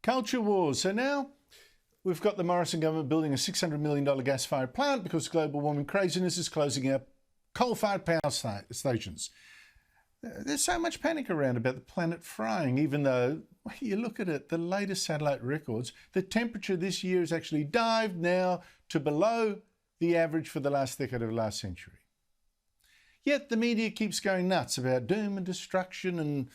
Culture wars. So now we've got the Morrison government building a $600 million gas-fired plant because global warming craziness is closing out coal-fired power stations. There's so much panic around about the planet frying, even though, when you look at it, the latest satellite records, the temperature this year has actually dived now to below the average for the last decade of last century. Yet the media keeps going nuts about doom and destruction and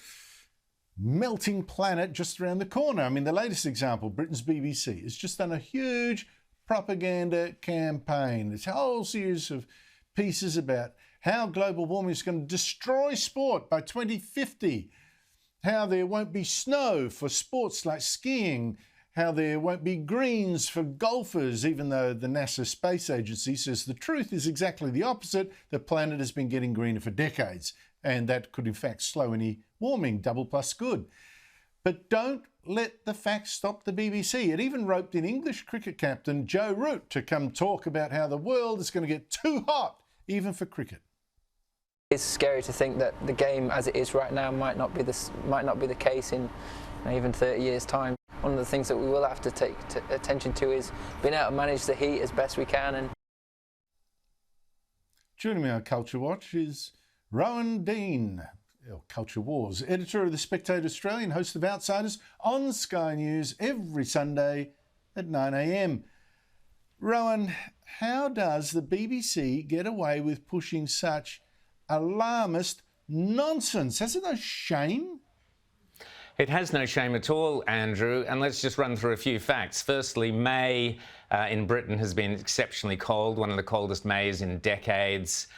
melting planet just around the corner. I mean, the latest example, Britain's BBC, has just done a huge propaganda campaign. It's a whole series of pieces about how global warming is going to destroy sport by 2050, how there won't be snow for sports like skiing, how there won't be greens for golfers, even though the NASA Space Agency says the truth is exactly the opposite. The planet has been getting greener for decades, and that could in fact slow any warming, double plus good. But don't let the facts stop the BBC. It even roped in English cricket captain Joe Root to come talk about how the world is going to get too hot, even for cricket. It's scary to think that the game as it is right now might not be the case in even 30 years' time. One of the things that we will have to take attention to is being able to manage the heat as best we can. And joining me on Culture Watch is Rowan Dean, Culture Wars, editor of The Spectator Australian, host of Outsiders on Sky News every Sunday at 9 a.m. Rowan, how does the BBC get away with pushing such alarmist nonsense? Has it no shame? It has no shame at all, Andrew, and let's just run through a few facts. Firstly, May in Britain has been exceptionally cold, one of the coldest Mays in decades.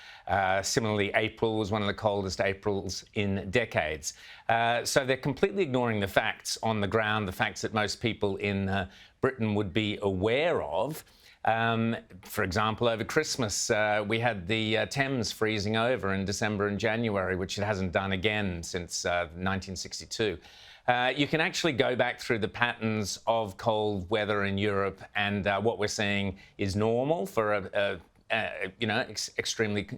Similarly, April was one of the coldest Aprils in decades. So they're completely ignoring the facts on the ground, the facts that most people in Britain would be aware of. For example, over Christmas, we had the Thames freezing over in December and January, which it hasn't done again since 1962. You can actually go back through the patterns of cold weather in Europe, and what we're seeing is normal for extremely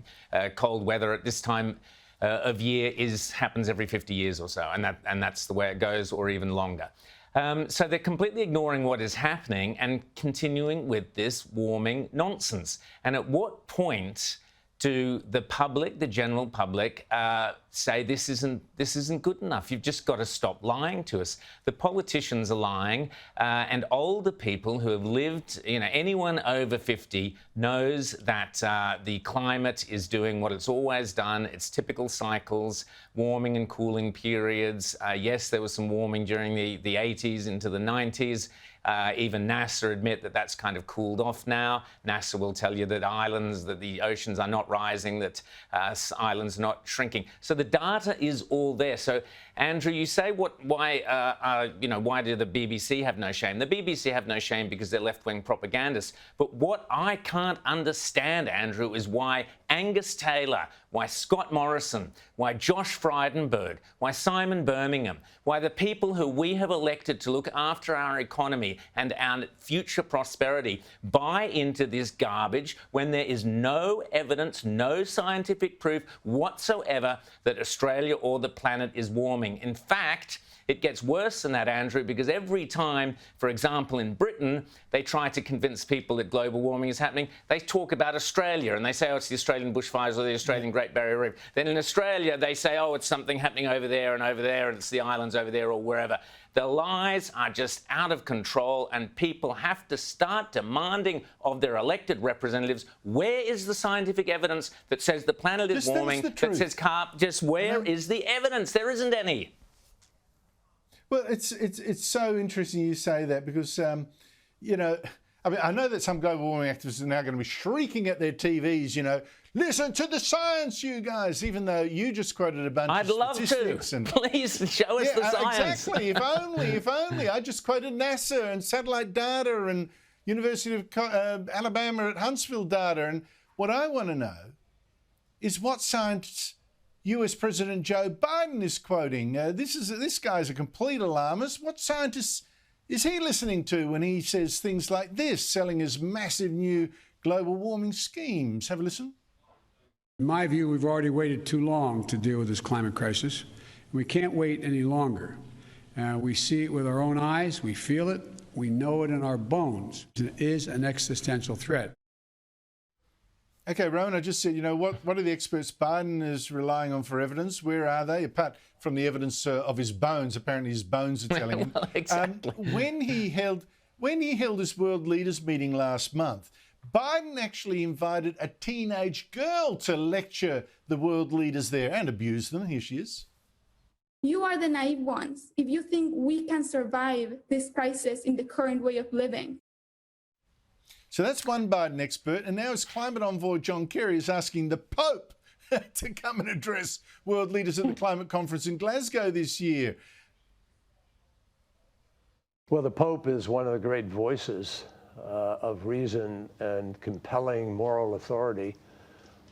cold weather at this time of year happens every 50 years or so, and that's the way it goes, or even longer. So they're completely ignoring what is happening and continuing with this warming nonsense. And at what point do the public, the general public, say this isn't good enough? You've just got to stop lying to us. The politicians are lying, and older people who have lived, anyone over 50 knows that the climate is doing what it's always done. It's typical cycles, warming and cooling periods. Yes, there was some warming during the 80s into the 90s. Even NASA admit that that's kind of cooled off now. NASA will tell you that the oceans are not rising, that islands are not shrinking. So the data is all there. So, Andrew, you say why do the BBC have no shame? The BBC have no shame because they're left-wing propagandists. But what I can't understand, Andrew, is why Angus Taylor, why Scott Morrison, why Josh Frydenberg, why Simon Birmingham, why the people who we have elected to look after our economy and our future prosperity buy into this garbage when there is no evidence, no scientific proof whatsoever that Australia or the planet is warming. In fact, it gets worse than that, Andrew, because every time, for example, in Britain, they try to convince people that global warming is happening, they talk about Australia and they say, oh, it's the Australian bushfires or the Australian Great Barrier Reef. Then in Australia, they say, oh, it's something happening over there, and it's the islands over there or wherever. The lies are just out of control, and people have to start demanding of their elected representatives, where is the scientific evidence that says the planet is warming, that says where is the evidence? There isn't any. Well, it's so interesting you say that because, I know that some global warming activists are now going to be shrieking at their TVs, listen to the science, you guys, even though you just quoted a bunch of statistics. I'd love to. Please show us the science. Exactly. If only. I just quoted NASA and satellite data and University of Alabama at Huntsville data. And what I want to know is what science US President Joe Biden is quoting. This guy's a complete alarmist. What scientists is he listening to when he says things like this, selling his massive new global warming schemes? Have a listen. In my view, we've already waited too long to deal with this climate crisis. We can't wait any longer. We see it with our own eyes, we feel it, we know it in our bones. It is an existential threat. Okay, Rowan, I just said, you know, what are the experts Biden is relying on for evidence? Where are they? Apart from the evidence of his bones, apparently his bones are telling him. Well, exactly. When he held his world leaders meeting last month, Biden actually invited a teenage girl to lecture the world leaders there and abuse them. Here she is. You are the naive ones if you think we can survive this crisis in the current way of living. So that's one Biden expert, and now his climate envoy John Kerry is asking the Pope to come and address world leaders at the climate conference in Glasgow this year. Well, the Pope is one of the great voices of reason and compelling moral authority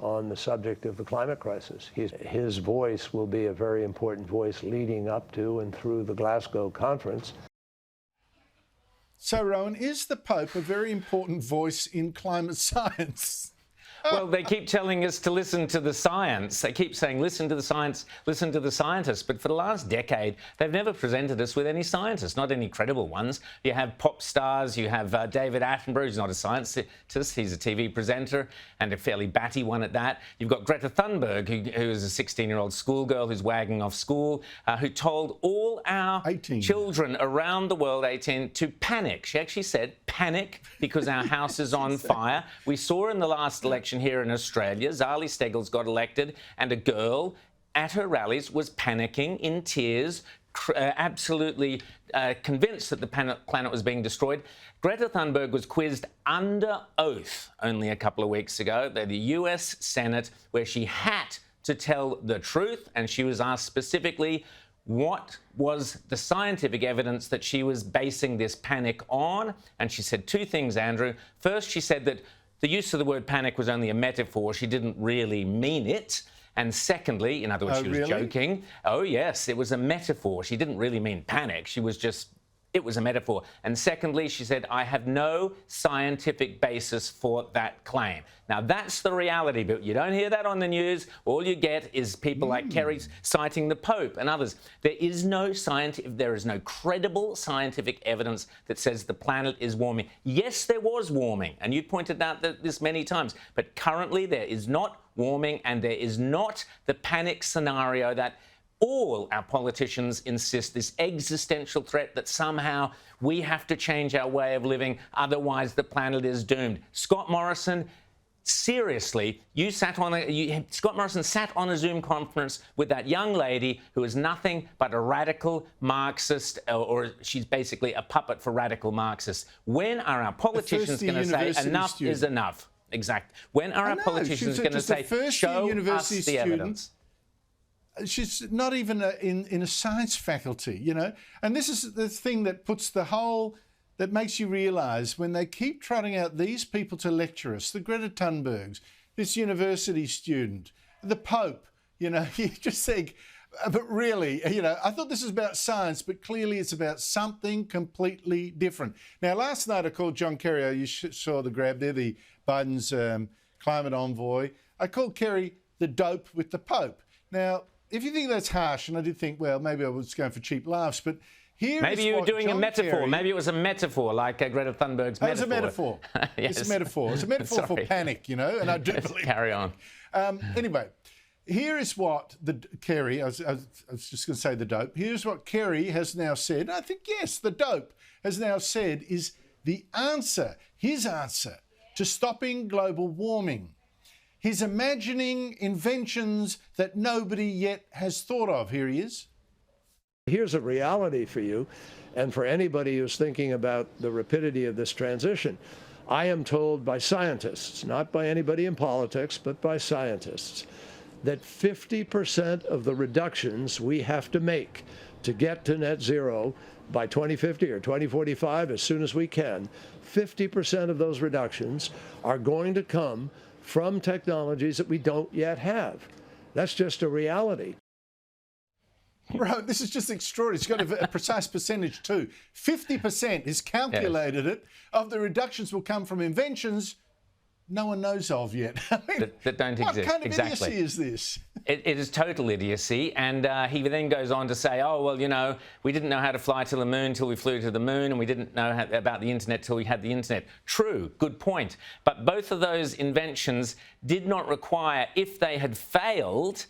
on the subject of the climate crisis. His voice will be a very important voice leading up to and through the Glasgow conference. So, Rowan, is the Pope a very important voice in climate science? Well, they keep telling us to listen to the science. They keep saying, listen to the science, listen to the scientists. But for the last decade, they've never presented us with any scientists, not any credible ones. You have pop stars, you have David Attenborough, who's not a scientist, he's a TV presenter, and a fairly batty one at that. You've got Greta Thunberg, who is a 16-year-old schoolgirl who's wagging off school, who told all our 18. children around the world, 18, to panic. She actually said, panic, because our house is on fire. We saw in the last election here in Australia, Zali Steggall's got elected, and a girl at her rallies was panicking in tears, absolutely convinced that the planet was being destroyed. Greta Thunberg was quizzed under oath only a couple of weeks ago by the US Senate, where she had to tell the truth, and she was asked specifically what was the scientific evidence that she was basing this panic on. And she said two things, Andrew. First, she said that the use of the word panic was only a metaphor. She didn't really mean it. And secondly, in other words, she was joking. Oh, yes, it was a metaphor. She didn't really mean panic. She was just, it was a metaphor. And secondly, she said, I have no scientific basis for that claim. Now, that's the reality, but you don't hear that on the news. All you get is people like Kerry citing the Pope and others. There is no credible scientific evidence that says the planet is warming. Yes, there was warming, and you pointed out this many times, but currently there is not warming, and there is not the panic scenario that all our politicians insist, this existential threat that somehow we have to change our way of living, otherwise the planet is doomed. Scott Morrison, seriously, Scott Morrison sat on a Zoom conference with that young lady who is nothing but a radical Marxist, or she's basically a puppet for radical Marxists. When are our politicians going to say enough is enough? Exactly. When are our politicians going to say, show us the evidence? She's not even in a science faculty, you know. And this is the thing that puts that makes you realise when they keep trotting out these people to lecture us, the Greta Thunbergs, this university student, the Pope, you know, you just think, but really, you know, I thought this was about science, but clearly it's about something completely different. Now, last night I called John Kerry, you saw the grab there, the Biden's climate envoy. I called Kerry the dope with the Pope. Now, if you think that's harsh, and I did think, well, maybe I was going for cheap laughs, but here maybe you were doing a metaphor. Kerry, maybe it was a metaphor, like Greta Thunberg's metaphor. It was a metaphor. Yes. It's a metaphor. It's a metaphor for panic, you know, and I do believe. Carry on. Anyway, here is what Kerry, I was just going to say the dope. Here's what Kerry has now said. I think, yes, the dope has now said is the answer, his answer to stopping global warming. He's imagining inventions that nobody yet has thought of. Here he is. Here's a reality for you and for anybody who's thinking about the rapidity of this transition. I am told by scientists, not by anybody in politics, but by scientists, that 50% of the reductions we have to make to get to net zero by 2050 or 2045, as soon as we can, 50% of those reductions are going to come from technologies that we don't yet have. That's just a reality. Right, this is just extraordinary. It's got a precise percentage too. 50% is calculated it of the reductions will come from inventions no one knows of yet. I mean, that don't exist. What kind of exactly. idiocy is this? It is total idiocy, and he then goes on to say, oh, well, you know, we didn't know how to fly to the moon till we flew to the moon, and we didn't know about the internet till we had the internet. True, good point. But both of those inventions did not require, if they had failed,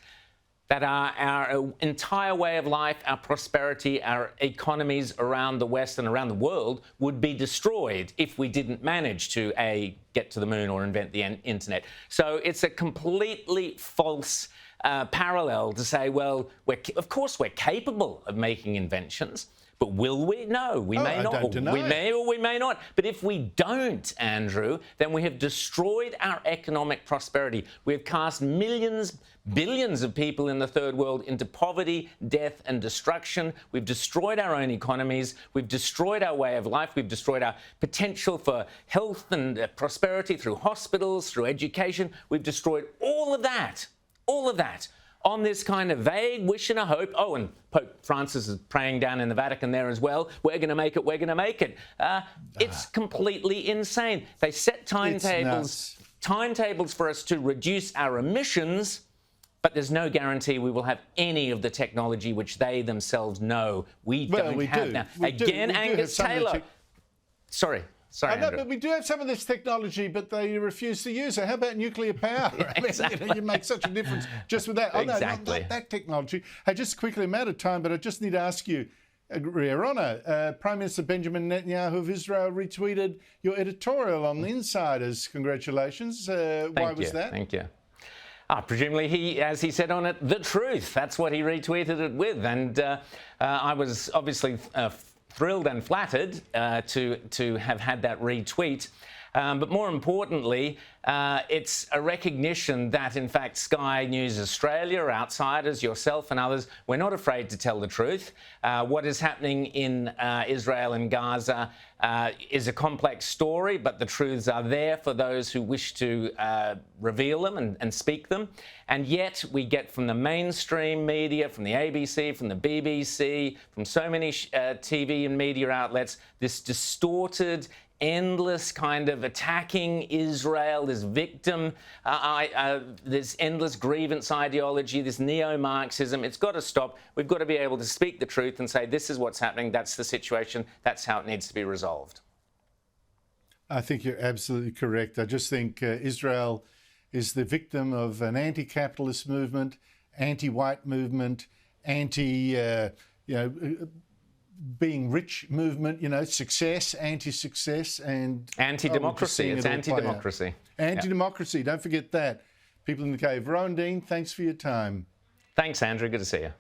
that our entire way of life, our prosperity, our economies around the West and around the world would be destroyed if we didn't manage to, A, get to the moon or invent the internet. So it's a completely false parallel to say, well, of course we're capable of making inventions, but will we? No, we may not. We may or we may not. But if we don't, Andrew, then we have destroyed our economic prosperity. We have cast millions, billions of people in the third world into poverty, death and destruction. We've destroyed our own economies. We've destroyed our way of life. We've destroyed our potential for health and prosperity through hospitals, through education. We've destroyed all of that on this kind of vague wish and a hope. Oh, and Pope Francis is praying down in the Vatican there as well. We're going to make it. We're going to make it. It's completely insane. They set timetables for us to reduce our emissions, but there's no guarantee we will have any of the technology which they themselves know we don't have now. Again, Angus Taylor. Sorry, no, but we do have some of this technology, but they refuse to use it. How about nuclear power? Yeah, exactly. I mean, you make such a difference just with that. Oh, no, exactly. not that technology. Hey, just quickly, I'm out of time, but I just need to ask you, Your Honour, Prime Minister Benjamin Netanyahu of Israel retweeted your editorial on the Insiders. Congratulations. Why was that? Thank you. Presumably, he, as he said on it, the truth. That's what he retweeted it with. And I was obviously thrilled and flattered to have had that retweet. But more importantly, it's a recognition that, in fact, Sky News Australia, outsiders, yourself and others, we're not afraid to tell the truth. What is happening in Israel and Gaza is a complex story, but the truths are there for those who wish to reveal them and speak them. And yet we get from the mainstream media, from the ABC, from the BBC, from so many TV and media outlets, this distorted, endless kind of attacking Israel, this victim, this endless grievance ideology, this neo-Marxism. It's got to stop. We've got to be able to speak the truth and say, this is what's happening, that's the situation, that's how it needs to be resolved. I think you're absolutely correct. I just think Israel is the victim of an anti-capitalist movement, anti-white movement, being rich movement, success, anti-success, and anti-democracy. It's anti-democracy. Anti-democracy. Don't forget that. People in the cave. Rowan Dean, thanks for your time. Thanks, Andrew. Good to see you.